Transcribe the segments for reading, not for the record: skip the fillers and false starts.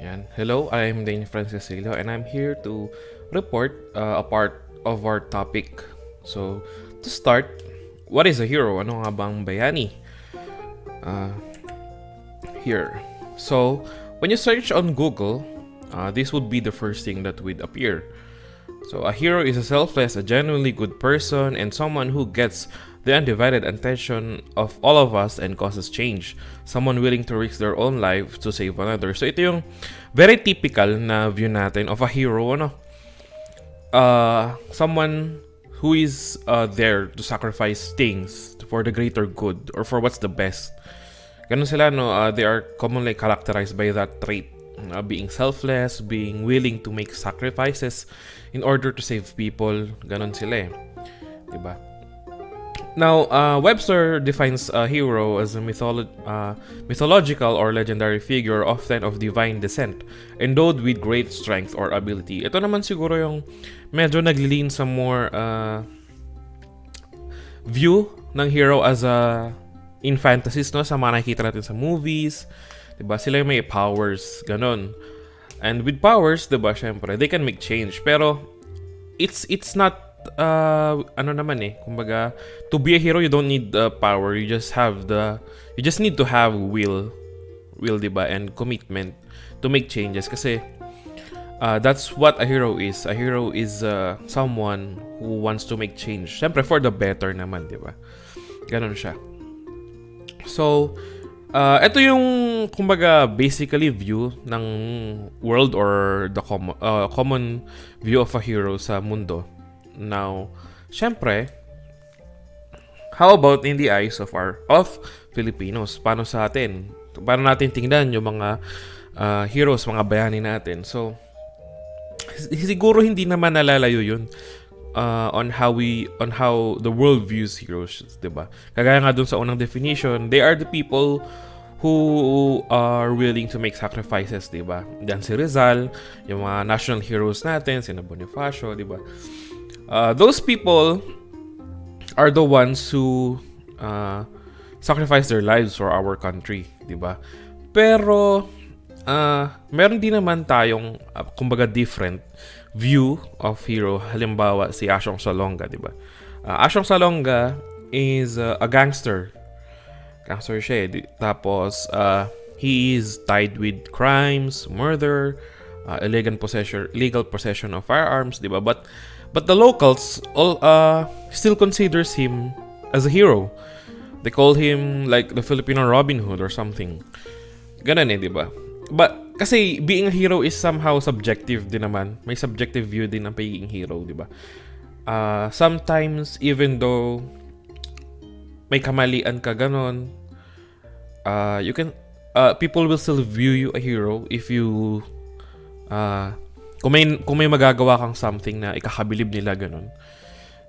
Yan. Hello, I'm Dane Francisco and I'm here to report a part of our topic. So, to start, what is a hero? Ano nga bang bayani? Uh, Here. So, when you search on Google, this would be the first thing that would appear. So, a hero is a selfless, a genuinely good person, and someone who gets the undivided attention of all of us and causes change. Someone willing to risk their own life to save another. So, ito yung very typical na view natin of a hero, ano? Someone who is there to sacrifice things for the greater good or for what's the best. Ganun sila, no? They are commonly characterized by that trait. Being selfless, being willing to make sacrifices in order to save people. Ganun sila eh. Diba? Now, Webster defines a hero as a mythological or legendary figure, often of divine descent, endowed with great strength or ability. Ito naman siguro yung medyo naglilin sa more view ng hero as a in fantasies, no? Sa mga nakikita natin sa movies. Diba? Sila yung may powers. Ganon. And with powers, diba, syempre, they can make change. Pero, it's not ano naman eh, kumbaga, to be a hero you don't need power, you just need to have will, diba, and commitment to make changes kasi that's what a hero is. A hero is someone who wants to make change, syempre for the better naman, diba, ganon siya. So ito yung kumbaga basically view ng world or the common view of a hero sa mundo. Now, syempre, how about in the eyes of Filipinos? Paano sa atin? Paano natin tingnan yung mga heroes, mga bayani natin? So, siguro hindi naman nalalayo yun on how the world views heroes, 'di ba? Kagaya nga dun sa unang definition, they are the people who are willing to make sacrifices, 'di ba? Diyan si Rizal, yung mga national heroes natin, sina Bonifacio, 'di ba? Those people are the ones who sacrifice their lives for our country, 'di ba? Pero meron din naman tayong kumbaga different view of hero. Halimbawa si Asyong Salonga, 'di ba? Asyong Salonga is a gangster. Gangster siya eh. Tapos he is tied with crimes, murder, illegal possession of firearms, 'di ba? But the locals all still considers him as a hero. They call him like the Filipino Robin Hood or something. Ganun eh, 'di ba? But kasi being a hero is somehow subjective din naman. May subjective view din ng pagiging hero, 'di ba? Sometimes even though may kamalian ka ganon, you can people will still view you a hero if you kung may magagawa kang something na ikakabilib nila ganon.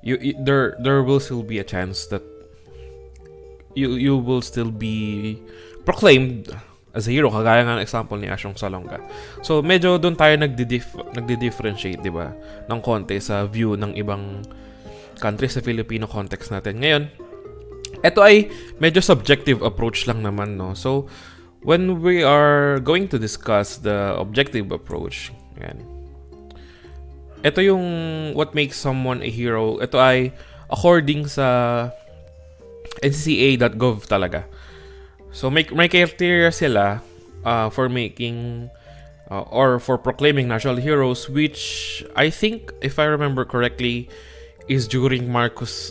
There will still be a chance that you will still be proclaimed as a hero, kagaya nga ng example ni Asyong Salonga. So medyo doon tayo nagdi-differentiate, 'di ba? Ng konti sa view ng ibang country sa Filipino context natin. Ngayon, ito ay medyo subjective approach lang naman, no? So when we are going to discuss the objective approach, yan. Ito yung what makes someone a hero. Ito ay according sa ncca.gov talaga. So may criteria sila for making or for proclaiming national heroes, which I think, if I remember correctly, is during Marcos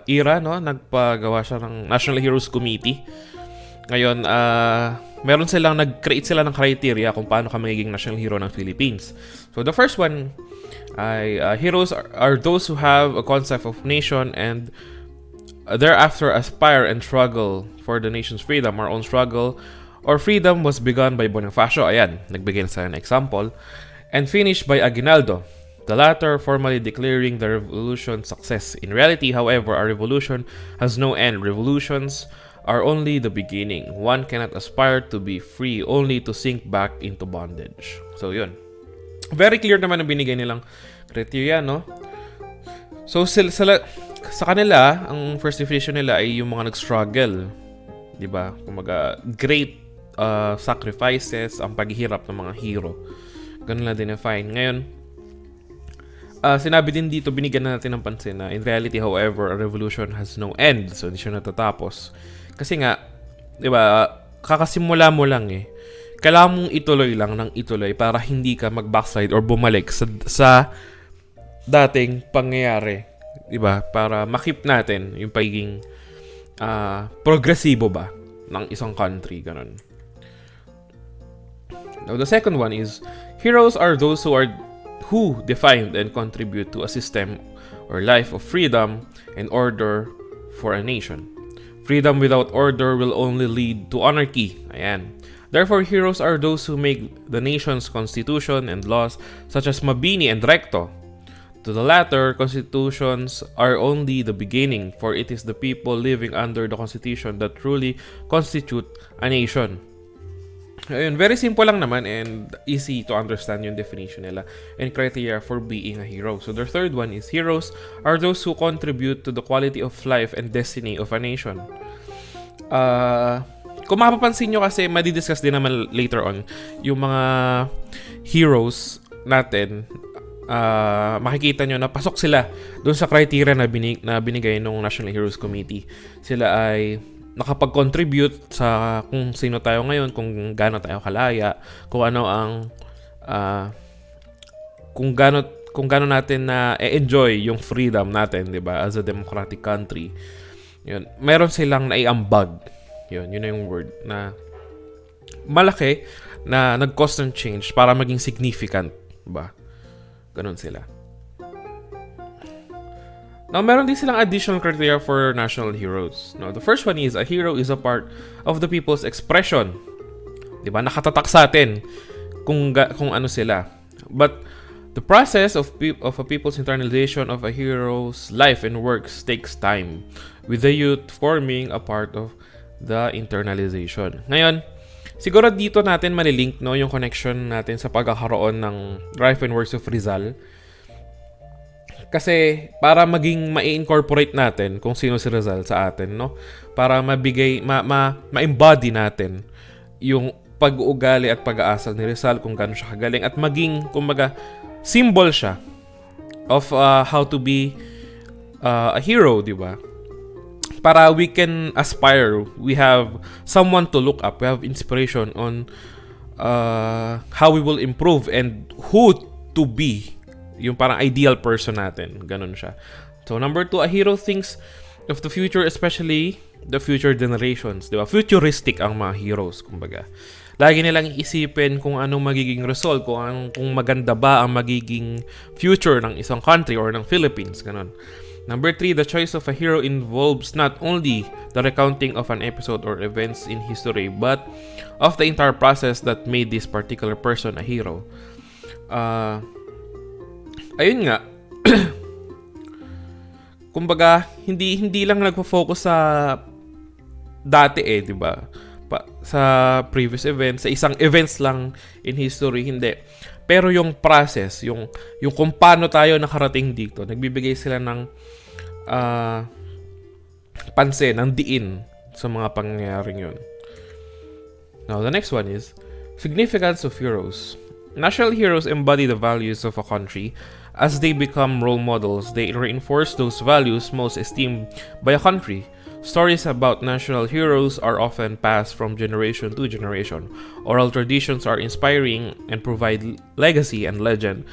era, no? Nagpagawa siya ng National Heroes Committee. Ngayon, nag-create sila ng criteria kung paano ka magiging national hero ng Philippines. So the first one ay heroes are those who have a concept of nation and thereafter aspire and struggle for the nation's freedom. Our own struggle or freedom was begun by Bonifacio, ayan, nagbigay na sa an example, and finished by Aguinaldo, the latter formally declaring the revolution success. In reality, however, our revolution has no end. Revolutions are only the beginning. One cannot aspire to be free only to sink back into bondage. So yun, very clear naman ang binigay nilang criteria, no? So sa kanila, ang first definition nila ay yung mga nag-struggle, 'di ba? Kumaga great sacrifices, ang paghihirap ng mga hero. Ganun lang dinefine. Ngayon, sinabi din dito, binigyan na natin ng pansin na in reality, however, a revolution has no end. So, hindi siya natatapos. Kasi nga, di ba, kakasimula mo lang eh. Kailangan mong ituloy lang ng ituloy para hindi ka mag-backslide or bumalik sa dating pangyayari. Diba? Para makip natin yung pagiging progresibo ba ng isang country. Ganun. Now, the second one is, heroes are those who defined and contribute to a system or life of freedom and order for a nation. Freedom without order will only lead to anarchy. Ayan. Therefore, heroes are those who make the nation's constitution and laws, such as Mabini and Recto. To the latter, constitutions are only the beginning, for it is the people living under the constitution that truly constitute a nation. Ayun, very simple lang naman and easy to understand yung definition nila and criteria for being a hero. So, the third one is, heroes are those who contribute to the quality of life and destiny of a nation. Kung mapapansin nyo kasi, madidiscuss din naman later on, yung mga heroes natin, makikita nyo na pasok sila doon sa criteria na binigay ng National Heroes Committee. Sila ay nakapag-contribute sa kung sino tayo ngayon, kung gaano tayo kalaya, kung ano ang kung gaano natin na enjoy yung freedom natin, 'di ba, as a democratic country. Yun. Meron silang naiambag. Yun na yung word na malaki na nag-cause ng change para maging significant, ba? Ganun sila. Now, meron din silang additional criteria for national heroes. Now, the first one is, a hero is a part of the people's expression. Diba? Nakatatak sa atin kung ano sila. But the process of a people's internalization of a hero's life and works takes time, with the youth forming a part of the internalization. Ngayon, siguro dito natin malilink yung connection natin sa pagkakaroon ng life and works of Rizal. Kasi para maging ma-incorporate natin kung sino si Rizal sa atin, no? Para mabigay ma-embody natin yung pag-uugali at pag-aasal ni Rizal, kung gaano siya kagaling, at maging kumbaga symbol siya of how to be a hero, di ba? Para we can aspire, we have someone to look up, we have inspiration on how we will improve and who to be. Yung parang ideal person natin. Ganun siya. So, number 2, a hero thinks of the future, especially the future generations. Diba? Futuristic ang mga heroes, kumbaga. Lagi nilang iisipin kung anong magiging result, kung maganda ba ang magiging future ng isang country or ng Philippines. Ganun. Number 3, the choice of a hero involves not only the recounting of an episode or events in history, but of the entire process that made this particular person a hero. Ayun nga, kumbaga, hindi lang nagpo-focus sa dati di ba? Sa previous events, sa isang events lang in history, hindi. Pero yung process, yung kung paano tayo nakarating dito, nagbibigay sila ng pansin, ng diin sa mga pangyayaring yun. Now, the next one is significance of heroes. National heroes embody the values of a country. As they become role models, they reinforce those values most esteemed by a country. Stories about national heroes are often passed from generation to generation. Oral traditions are inspiring and provide legacy and legend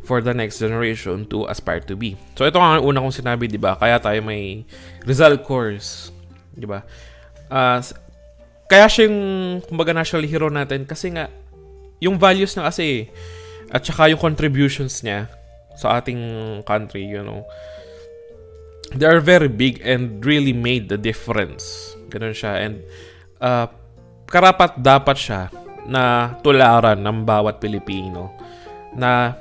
for the next generation to aspire to be. So ito ang una kong sinabi, di ba? Kaya tayo may Rizal course, di ba? Kaya siya yung kumbaga national hero natin kasi nga yung values na kasi at saka yung contributions niya sa ating country, they are very big and really made the difference. Ganun siya. And karapat dapat siya na tularan ng bawat Pilipino na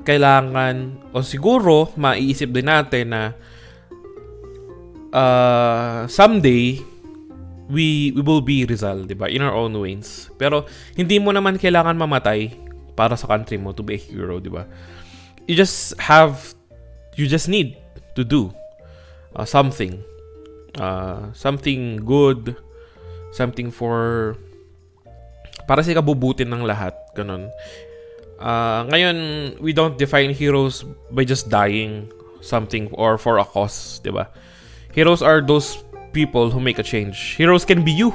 kailangan, o siguro maiisip din natin na someday we will be Rizal, diba? In our own ways. Pero hindi mo naman kailangan mamatay para sa country mo to be a hero, diba? You just need to do something good, something for para sa ikabubuti ng lahat, ganun. Ngayon, we don't define heroes by just dying something or for a cause, di ba? Heroes are those people who make a change. Heroes can be you.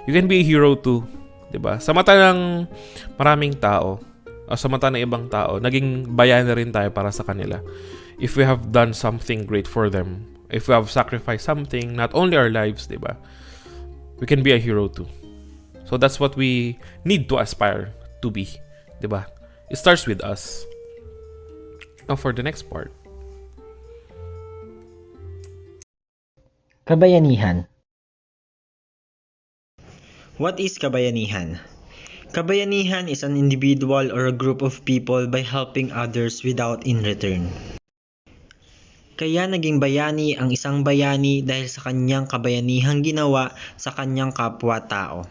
You can be a hero too, di ba? Sa mata ng maraming tao, o sa mata ng ibang tao, naging bayani rin tayo para sa kanila. If we have done something great for them, if we have sacrificed something, not only our lives, di ba? We can be a hero too. So that's what we need to aspire to be, di ba? It starts with us. Now for the next part. Kabayanihan. What is kabayanihan? Kabayanihan is an individual or a group of people by helping others without in return. Kaya naging bayani ang isang bayani dahil sa kanyang kabayanihang ginawa sa kanyang kapwa-tao.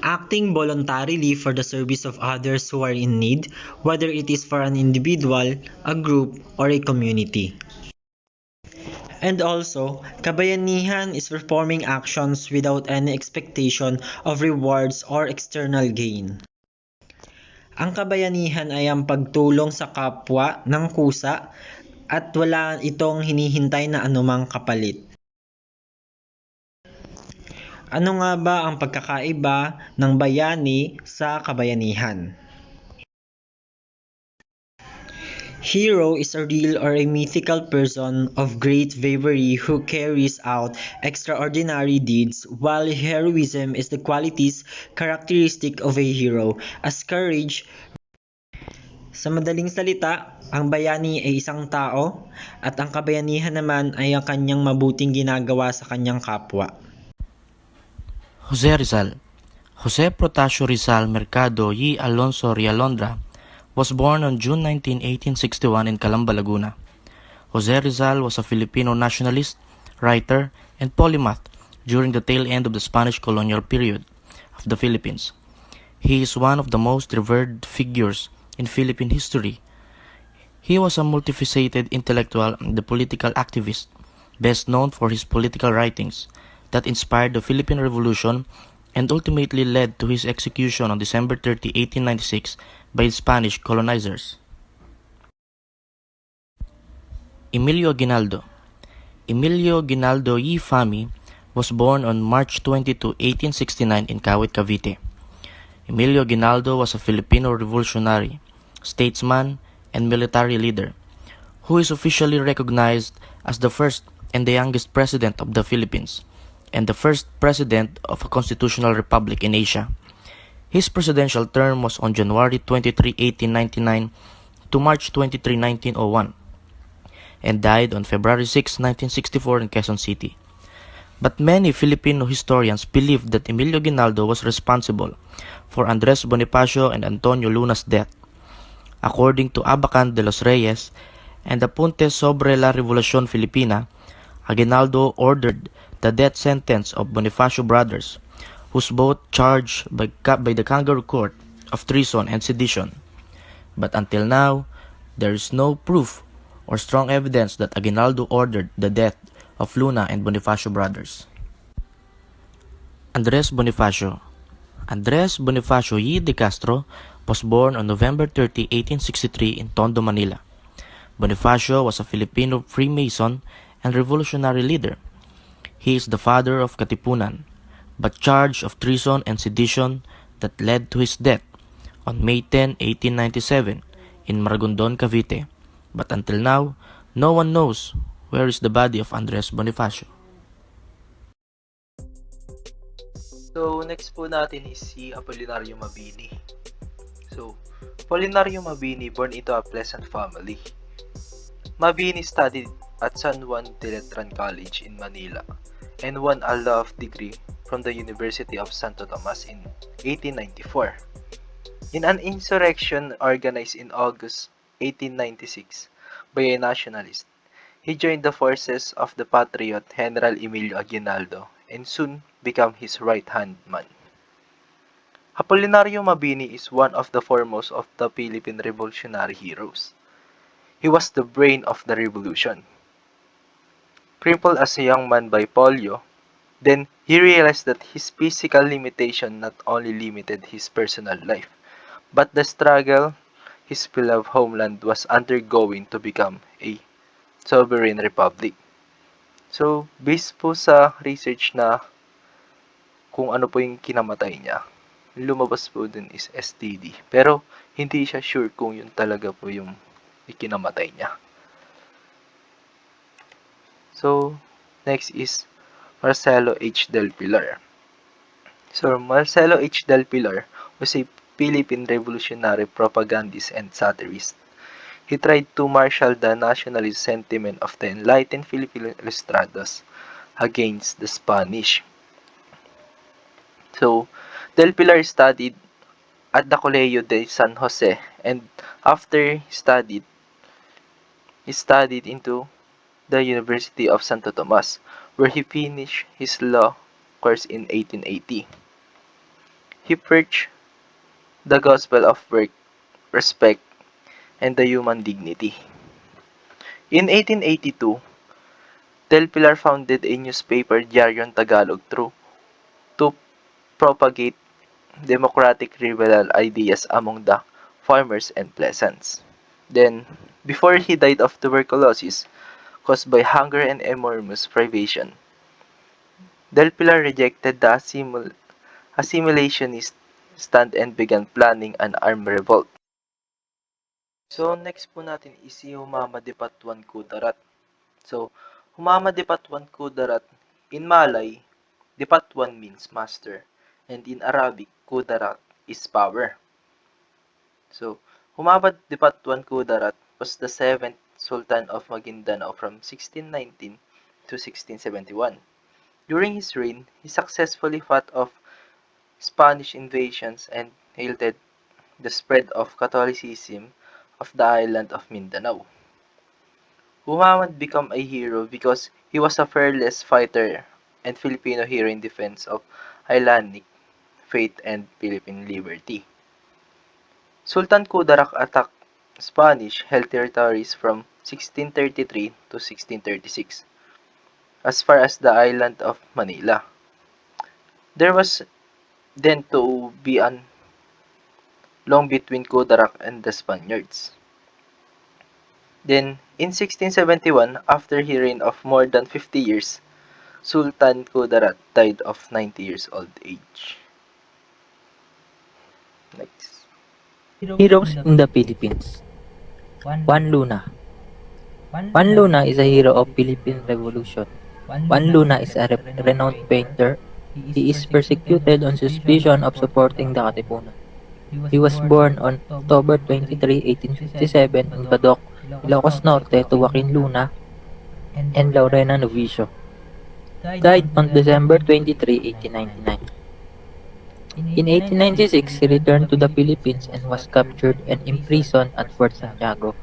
Acting voluntarily for the service of others who are in need, whether it is for an individual, a group, or a community. And also, kabayanihan is performing actions without any expectation of rewards or external gain. Ang kabayanihan ay ang pagtulong sa kapwa ng kusa at wala itong hinihintay na anumang kapalit. Ano nga ba ang pagkakaiba ng bayani sa kabayanihan? Hero is a real or a mythical person of great bravery who carries out extraordinary deeds, while heroism is the qualities characteristic of a hero, as courage. Sa madaling salita, ang bayani ay isang tao at ang kabayanihan naman ay ang kanyang mabuting ginagawa sa kanyang kapwa. Jose Rizal. Jose Protasio Rizal Mercado y Alonso Rialondra was born on June 19, 1861 in Calamba, Laguna. Jose Rizal was a Filipino nationalist, writer, and polymath during the tail end of the Spanish colonial period of the Philippines. He is one of the most revered figures in Philippine history. He was a multifaceted intellectual and a political activist, best known for his political writings that inspired the Philippine Revolution and ultimately led to his execution on December 30, 1896 by Spanish colonizers. Emilio Aguinaldo. Emilio Aguinaldo y Fami was born on March 22, 1869 in Kawit, Cavite. Emilio Aguinaldo was a Filipino revolutionary, statesman, and military leader who is officially recognized as the first and the youngest president of the Philippines and the first president of a constitutional republic in Asia. His presidential term was on January 23, 1899 to March 23, 1901 and died on February 6, 1964 in Quezon City. But many Filipino historians believe that Emilio Aguinaldo was responsible for Andres Bonifacio and Antonio Luna's death. According to Abacan de los Reyes and Apunte sobre la Revolución Filipina, Aguinaldo ordered the death sentence of Bonifacio brothers, whose both charged by the Kangaroo Court of treason and sedition. But until now, there is no proof or strong evidence that Aguinaldo ordered the death of Luna and Bonifacio brothers. Andres Bonifacio. Andres Bonifacio Y. de Castro was born on November 30, 1863 in Tondo, Manila. Bonifacio was a Filipino Freemason and revolutionary leader. He is the father of Katipunan, but charged of treason and sedition that led to his death on May 10, 1897 in Maragondon, Cavite. But until now, no one knows where is the body of Andres Bonifacio. So, next po natin is si Apolinario Mabini. So, Apolinario Mabini born into a pleasant family. Mabini studied at San Juan de Letran College in Manila and won a law degree from the University of Santo Tomas in 1894. In an insurrection organized in August 1896 by a nationalist, he joined the forces of the patriot General Emilio Aguinaldo and soon became his right-hand man. Apolinario Mabini is one of the foremost of the Philippine revolutionary heroes. He was the brain of the revolution. Crippled as a young man by polio, Then he realized that his physical limitation not only limited his personal life, but the struggle his beloved homeland was undergoing to become a sovereign republic. So, based po sa research na kung ano po yung kinamatay niya, lumabas po dun is STD. Pero, hindi siya sure kung yun talaga po yung ikinamatay niya. So, next is Marcelo H. Del Pilar. So, Marcelo H. Del Pilar was a Philippine revolutionary propagandist and satirist. He tried to marshal the nationalist sentiment of the enlightened Filipino Ilustrados against the Spanish. So, Del Pilar studied at the Colegio de San Jose, and after he studied into the University of Santo Tomas, where he finished his law course in 1880. He preached the gospel of work, respect, and the human dignity. In 1882, Del Pilar founded a newspaper, Diaryon Tagalog, to propagate democratic liberal ideas among the farmers and peasants. Then, before he died of tuberculosis caused by hunger and enormous privation, Del Pilar rejected the assimilationist stand and began planning an armed revolt. So, next po natin is si Humama de Patuan Kudarat. So, Humama de Patuan Kudarat, in Malay, de Patuan means master, and in Arabic, Kudarat is power. So, Humama de Patuan Kudarat was the 7th Sultan of Maguindanao from 1619 to 1671. During his reign, he successfully fought off Spanish invasions and halted the spread of Catholicism of the island of Mindanao. Humamad became a hero because he was a fearless fighter and Filipino hero in defense of Islamic faith and Philippine liberty. Sultan Kudarat attacked Spanish-held territories from 1633 to 1636, as far as the island of Manila. There was then to be an long between Kudarat and the Spaniards. Then, in 1671, after he reigned of more than 50 years, Sultan Kudarat died of 90 years old age. Next. Heroes in the Philippines. Juan Luna. Juan Luna is a hero of Philippine Revolution. Juan Luna is a renowned painter. He is persecuted on suspicion of supporting the Katipunan. He was born on October 23, 1857 in Badoc, Ilocos Norte to Joaquin Luna and Lorena Novicio. Died on December 23, 1899. In 1896, he returned to the Philippines and was captured and imprisoned at Fort Santiago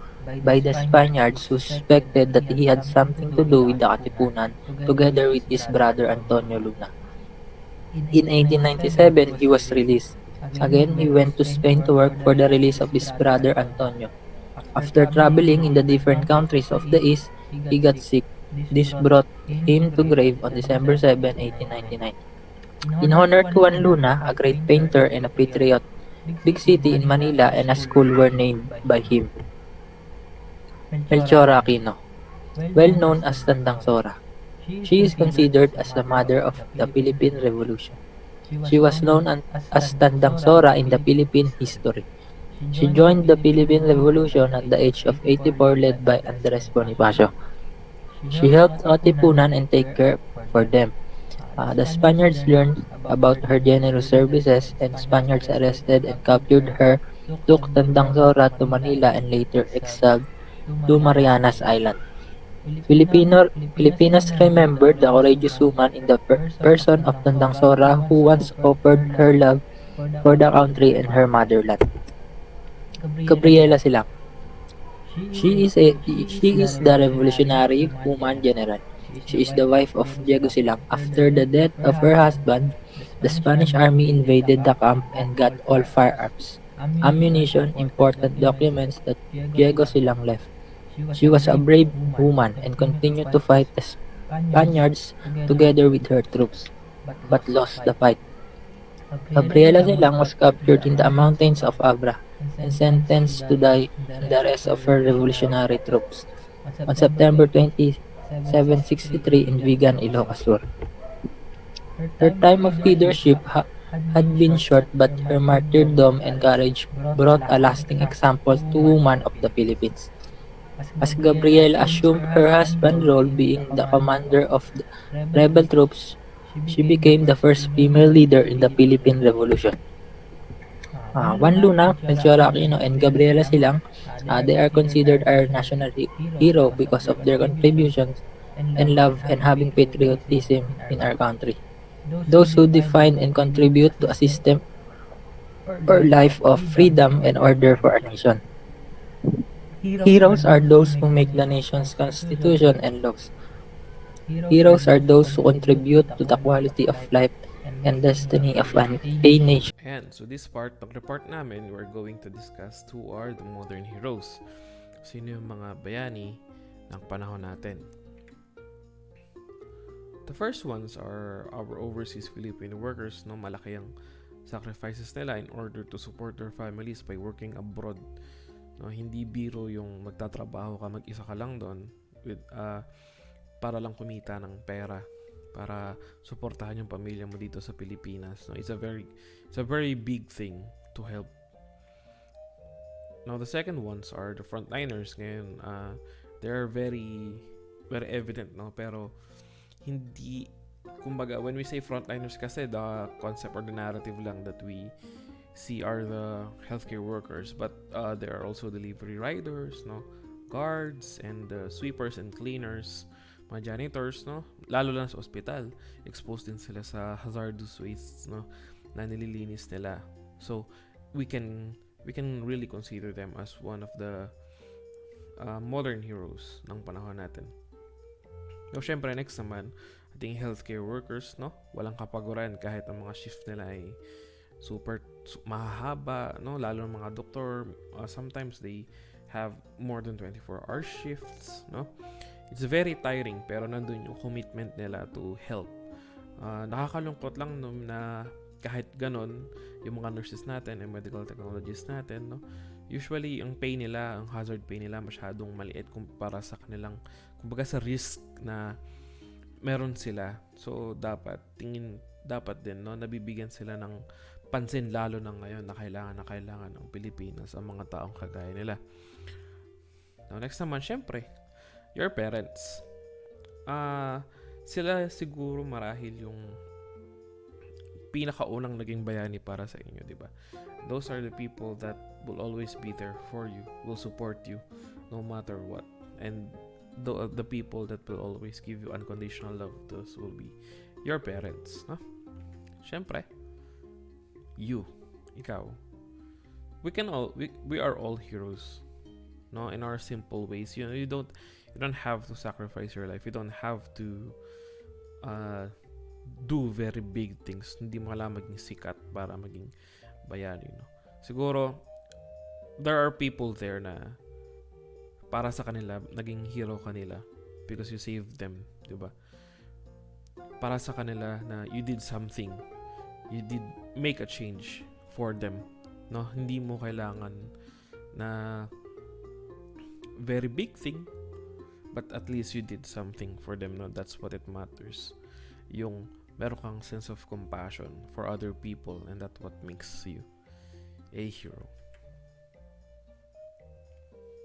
by the Spaniards who suspected that he had something to do with the Katipunan together with his brother Antonio Luna. In 1897, he was released. Again, he went to Spain to work for the release of his brother Antonio. After traveling in the different countries of the East, he got sick. This brought him to grave on December 7, 1899. In honor to Juan Luna, a great painter and a patriot, big city in Manila and a school were named by him. Melchora Aquino, well known as Tandang Sora. She is considered as the mother of the Philippine Revolution. She was known as Tandang Sora in the Philippine history. She joined the Philippine Revolution at the age of 84 led by Andres Bonifacio. She helped Katipunan and take care for them. The Spaniards learned about her generous services and Spaniards arrested and captured her, took Tandang Sora to Manila and later exiled to Marianas Island. Filipinos remembered the courageous woman in the person of Tandang Sora who once offered her love for the country and her motherland. Gabriela Silang. She is the revolutionary woman general. She is the wife of Diego Silang. After the death of her husband, the Spanish army invaded the camp and got all firearms, ammunition, important documents that Diego Silang left. She was a brave woman and continued to fight Spaniards together with her troops, but lost the fight. Gabriela Silang was captured in the mountains of Abra and sentenced to die in the rest of her revolutionary troops on September 20, 763 in Vigan, Ilocos Sur. Her time of leadership had been short, but her martyrdom and courage brought a lasting example to women of the Philippines. As Gabriela assumed her husband's role being the commander of the rebel troops, she became the first female leader in the Philippine Revolution. Juan Luna, Melchor Aquino, and Gabriela Silang, they are considered our national hero because of their contributions and love and having patriotism in our country. Those who define and contribute to a system or life of freedom and order for our nation. Heroes are those who make the nation's constitution and laws. Heroes are those who contribute to the quality of life and destiny of a nation. Ayan, so this part ng report namin, we're going to discuss who are the modern heroes. Sino yung mga bayani ng panahon natin. The first ones are our overseas Filipino workers, no? Malaki ang sacrifices nila in order to support their families by working abroad. No, hindi biro yung magtatrabaho ka, mag-isa ka lang doon with para lang kumita ng pera para suportahan yung pamilya mo dito sa Pilipinas. No, it's a very big thing to help. Now the second ones are the frontliners. Ngayon, they're very evident, no, pero hindi, kumbaga, when we say frontliners kasi the concept or the narrative lang that we see are the healthcare workers, but there are also delivery riders, no, guards and sweepers and cleaners, mga janitors, no, lalo lang sa ospital, exposed din sila sa hazardous wastes, no, na nililinis nila. So we can really consider them as one of the modern heroes ng panahon natin. So, syempre, next naman, ating healthcare workers, no? Walang kapaguran kahit ang mga shift nila ay super mahahaba, no? Lalo ng mga doktor, sometimes they have more than 24-hour shifts, no? It's very tiring, pero nandun yung commitment nila to help. Nakakalungkot lang no, na kahit ganon, yung mga nurses natin and medical technologists natin, no? Usually, ang pay nila, ang hazard pay nila masyadong maliit kumpara sa kanilang, kumbaga sa risk na meron sila. So, dapat din, no, nabibigyan sila ng pansin lalo na ngayon na kailangan ng Pilipinas ang mga taong kagaya nila. Now, next naman, syempre, your parents. Sila siguro marahil yung pinakaunang naging bayani para sa inyo, di ba? Those are the people that will always be there for you, will support you no matter what. And the people that will always give you unconditional love, those will be your parents, no? Syempre, ikaw. We are all heroes, no? In our simple ways. You know, you don't have to sacrifice your life. You don't have to do very big things. Hindi mo kailangan maging sikat para maging bayani, no? Siguro, there are people there na para sa kanila, naging hero kanila because you saved them, di ba? Para sa kanila na you did something. You did make a change for them, no? Hindi mo kailangan na very big thing, but at least you did something for them, no? That's what it matters. Yung meron kang sense of compassion for other people, and that's what makes you a hero.